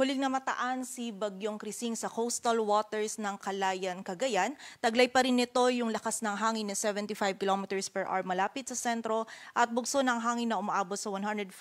Huling namataan si Bagyong Krising sa coastal waters ng Calayan, Cagayan. Taglay pa rin nito yung lakas ng hangin na 75 kilometers per hour malapit sa sentro at bugso ng hangin na umaabot sa 105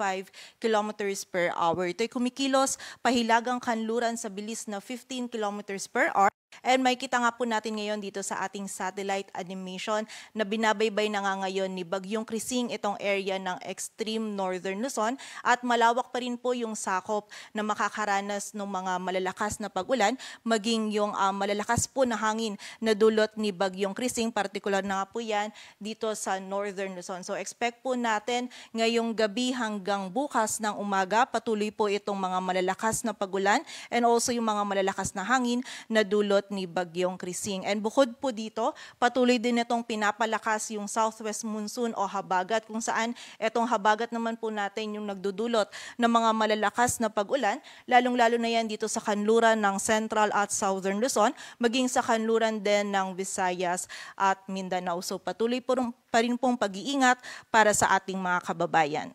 kilometers per hour. Ito'y kumikilos pahilagang kanluran sa bilis na 15 kilometers per hour. And may kita nga po natin ngayon dito sa ating satellite animation na binabaybay na nga ngayon ni Bagyong Krising itong area ng extreme northern Luzon at malawak pa rin po yung sakop na makakaranas ng mga malalakas na pag-ulan maging yung malalakas po na hangin na dulot ni Bagyong Krising, partikular na nga po yan dito sa northern Luzon. So expect po natin ngayong gabi hanggang bukas ng umaga patuloy po itong mga malalakas na pag-ulan and also yung mga malalakas na hangin na dulot ni Bagyong Krising. And bukod po dito, patuloy din itong pinapalakas yung southwest monsoon o habagat kung saan itong habagat naman po natin yung nagdudulot ng mga malalakas na pag-ulan, lalong-lalo na yan dito sa kanluran ng Central at Southern Luzon, maging sa kanluran din ng Visayas at Mindanao. So patuloy po rin pong pag-iingat para sa ating mga kababayan.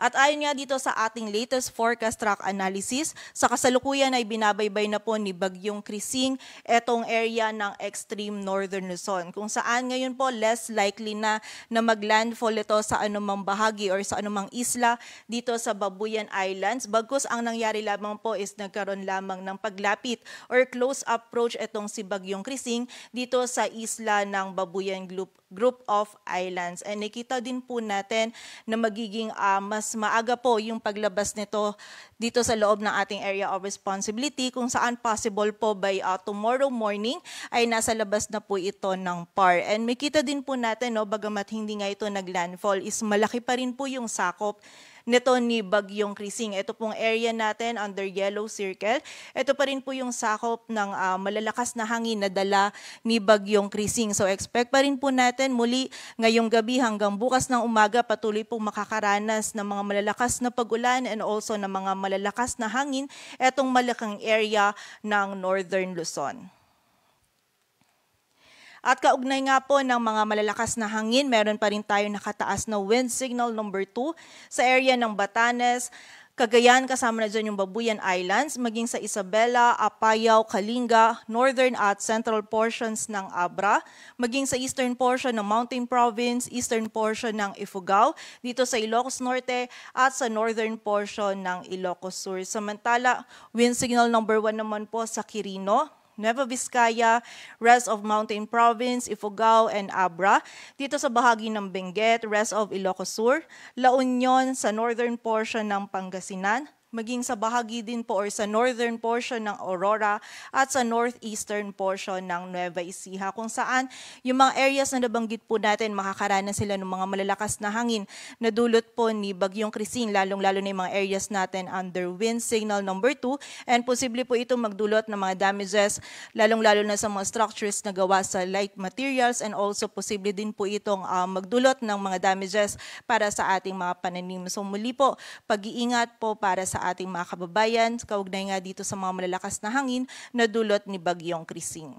At ayon nga dito sa ating latest forecast track analysis, sa kasalukuyan ay binabaybay na po ni Bagyong Krising etong area ng extreme northern Luzon, kung saan ngayon po less likely na maglandfall ito sa anumang bahagi or sa anumang isla dito sa Babuyan Islands. Bagkus ang nangyari lamang po is nagkaroon lamang ng paglapit or close approach itong si Bagyong Krising dito sa isla ng Babuyan Group of Islands. And nakita din po natin na magiging mas maaga po yung paglabas nito dito sa loob ng ating area of responsibility, kung saan possible po by tomorrow morning ay nasa labas na po ito ng PAR. And makita din po natin, no, bagamat hindi nga ito naglandfall, is malaki pa rin po yung sakop nito ni Bagyong Krising. Ito pong area natin under yellow circle. Ito pa rin po yung sakop ng malalakas na hangin na dala ni Bagyong Krising. So expect pa rin po natin muli ngayong gabi hanggang bukas ng umaga patuloy pong makakaranas ng mga malalakas na pag-ulan and also ng mga malalakas na hangin etong malaking area ng northern Luzon. At kaugnay nga po ng mga malalakas na hangin, meron pa rin tayo nakataas na wind signal number 2 sa area ng Batanes, Cagayan, kasama na dyan yung Babuyan Islands, maging sa Isabela, Apayao, Kalinga, northern at central portions ng Abra, maging sa eastern portion ng Mountain Province, eastern portion ng Ifugao, dito sa Ilocos Norte at sa northern portion ng Ilocos Sur. Samantala, wind signal number 1 naman po sa Quirino, Nueva Vizcaya, rest of Mountain Province, Ifugao, and Abra. Dito sa bahagi ng Benguet, rest of Ilocos Sur, La Union sa northern portion ng Pangasinan, maging sa bahagi din po or sa northern portion ng Aurora at sa northeastern portion ng Nueva Ecija, kung saan yung mga areas na nabanggit po natin makakaranas sila ng mga malalakas na hangin na dulot po ni Bagyong Krising, lalong-lalo na yung mga areas natin under wind signal number 2, and posible po ito magdulot ng mga damages lalong-lalo na sa mga structures na gawa sa light materials, and also posible din po itong magdulot ng mga damages para sa ating mga pananim. So muli po, pag-iingat po para sa ating mga kababayan, kaugnay nga dito sa mga malalakas na hangin na dulot ni Bagyong Krising.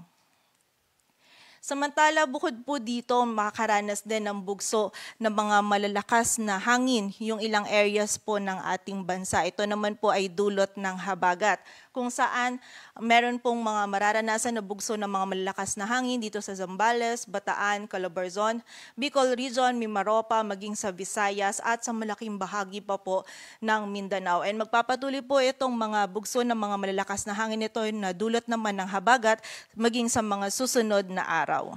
Samantala, bukod po dito, makakaranas din ng bugso ng mga malalakas na hangin yung ilang areas po ng ating bansa. Ito naman po ay dulot ng habagat, kung saan meron pong mga mararanasan na bugso ng mga malalakas na hangin dito sa Zambales, Bataan, Calabarzon, Bicol Region, Mimaropa, maging sa Visayas at sa malaking bahagi pa po ng Mindanao. And magpapatuloy po itong mga bugso ng mga malalakas na hangin ito na dulot naman ng habagat maging sa mga susunod na araw.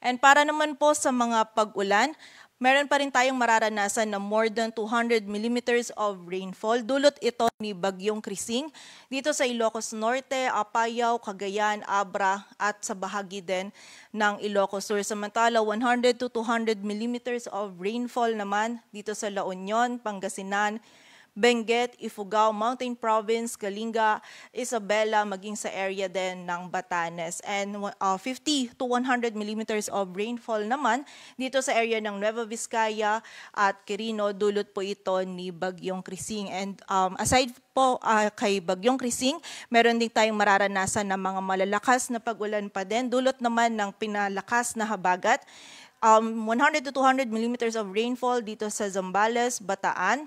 And para naman po sa mga pag-ulan, meron pa rin tayong mararanasan na more than 200 millimeters of rainfall. Dulot ito ni Bagyong Krising dito sa Ilocos Norte, Apayao, Cagayan, Abra at sa bahagi din ng Ilocos Sur. Samantala, 100 to 200 millimeters of rainfall naman dito sa La Union, Pangasinan, Benguet, Ifugao, Mountain Province, Kalinga, Isabela, maging sa area din ng Batanes. And 50 to 100 millimeters of rainfall naman dito sa area ng Nueva Vizcaya at Quirino, dulot po ito ni Bagyong Krising. And aside po kay Bagyong Krising, meron din tayong mararanasan ng mga malalakas na pag-ulan pa din, dulot naman ng pinalakas na habagat. 100 to 200 millimeters of rainfall dito sa Zambales, Bataan,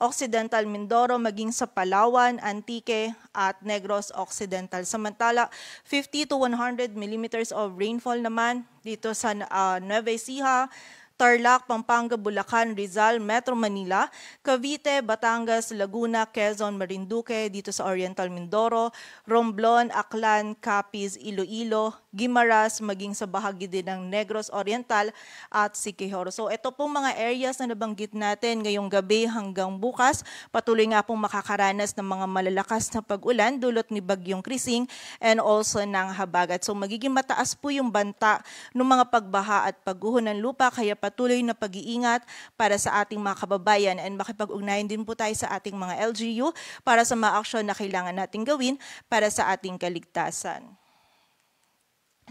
Occidental Mindoro, maging sa Palawan, Antique at Negros Occidental. Samantala, 50 to 100 millimeters of rainfall naman dito sa Nueva Ecija, Tarlac, Pampanga, Bulacan, Rizal, Metro Manila, Cavite, Batangas, Laguna, Quezon, Marinduque, dito sa Oriental Mindoro, Romblon, Aklan, Capiz, Iloilo, Guimaras, maging sa bahagi din ng Negros Oriental at Siquijor. So ito pong mga areas na nabanggit natin ngayong gabi hanggang bukas, patuloy nga pong makakaranas ng mga malalakas na pag-ulan dulot ni Bagyong Krising and also ng habagat. So magiging mataas po yung banta ng mga pagbaha at pagguho ng lupa, kaya patuloy na pag-iingat para sa ating mga kababayan, and makipag-ugnayan din po tayo sa ating mga LGU para sa mga aksyon na kailangan natin gawin para sa ating kaligtasan.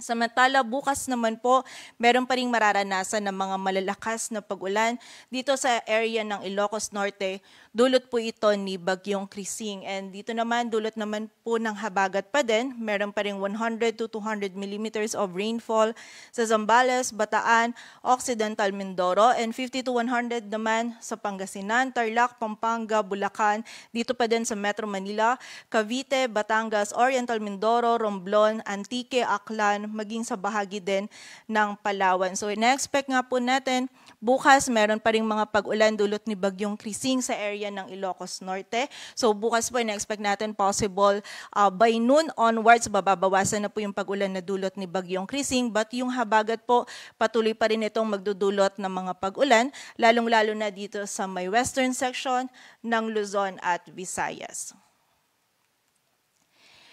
Samantala, bukas naman po, meron pa ring mararanasan ng mga malalakas na pag-ulan dito sa area ng Ilocos Norte. Dulot po ito ni Bagyong Krising. And dito naman, dulot naman po ng habagat pa din. Meron pa ring 100 to 200 millimeters of rainfall sa Zambales, Bataan, Occidental Mindoro, and 50 to 100 naman sa Pangasinan, Tarlac, Pampanga, Bulacan, dito pa din sa Metro Manila, Cavite, Batangas, Oriental Mindoro, Romblon, Antique, Aklan, maging sa bahagi din ng Palawan. So ina-expect nga po natin, bukas meron pa ring mga pag-ulan dulot ni Bagyong Krising sa area ng Ilocos Norte. So bukas po ina-expect natin possible by noon onwards, bababawasan na po yung pag-ulan na dulot ni Bagyong Krising, but yung habagat po patuloy pa rin itong magdudulot ng mga pag-ulan, lalong-lalo na dito sa may western section ng Luzon at Visayas.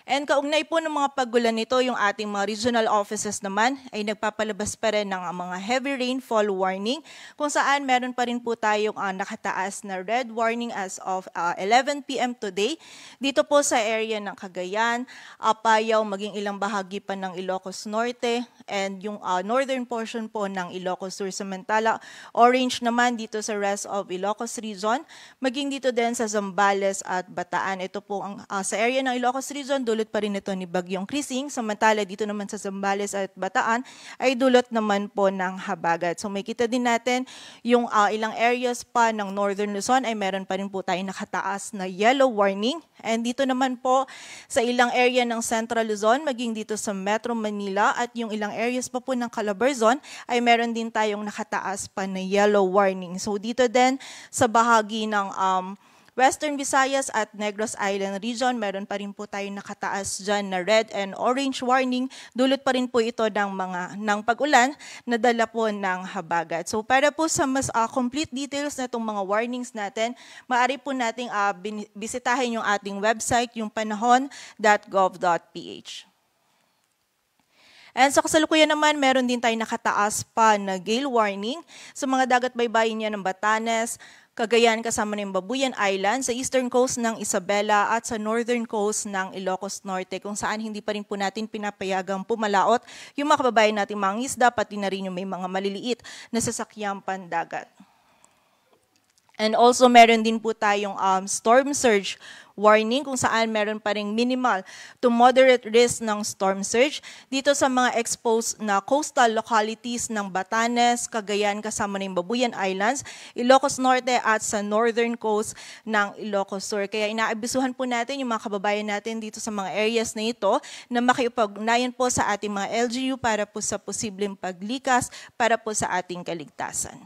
And kaugnay po ng mga pag-ulan nito, yung ating mga regional offices naman ay nagpapalabas pa rin ng mga heavy rainfall warning, kung saan meron pa rin po tayong nakataas na red warning as of 11 p.m. today. Dito po sa area ng Cagayan, Apayao, maging ilang bahagi pa ng Ilocos Norte, and yung northern portion po ng Ilocos Sur. Samantala, orange naman dito sa rest of Ilocos region, maging dito din sa Zambales at Bataan. Ito po ang sa area ng Ilocos region, dulot pa rin ito ni Bagyong Krising. Samantala dito naman sa Zambales at Bataan ay dulot naman po ng habagat. So may kita din natin yung ilang areas pa ng Northern Luzon ay meron pa rin po tayong nakataas na yellow warning. And dito naman po sa ilang area ng Central Luzon, maging dito sa Metro Manila at yung ilang areas pa po ng Calabarzon ay meron din tayong nakataas pa na yellow warning. So dito din sa bahagi ng Western Visayas at Negros Island region, meron pa rin po tayong nakataas dyan na red and orange warning. Dulot pa rin po ito ng pag-ulan na dala po ng habagat. So para po sa mas complete details na itong mga warnings natin, maaari po nating bisitahin yung ating website, yung panahon.gov.ph. And sa kasalukuyan naman, meron din tayong nakataas pa na gale warning sa mga dagat baybayin niya ng Batanes, Cagayan kasama ng Babuyan Island, sa eastern coast ng Isabela at sa northern coast ng Ilocos Norte, kung saan hindi pa rin po natin pinapayagang pumalaot yung mga kababayan nating mga isda, pati na rin yung may mga maliliit na sasakyang pandagat. And also meron din po tayong storm surge warning, kung saan meron pa ring minimal to moderate risk ng storm surge dito sa mga exposed na coastal localities ng Batanes, Cagayan kasama ng Babuyan Islands, Ilocos Norte at sa northern coast ng Ilocos Sur. Kaya inaabisuhan po natin yung mga kababayan natin dito sa mga areas na ito na makipag-ugnayan po sa ating mga LGU para po sa posibleng paglikas para po sa ating kaligtasan.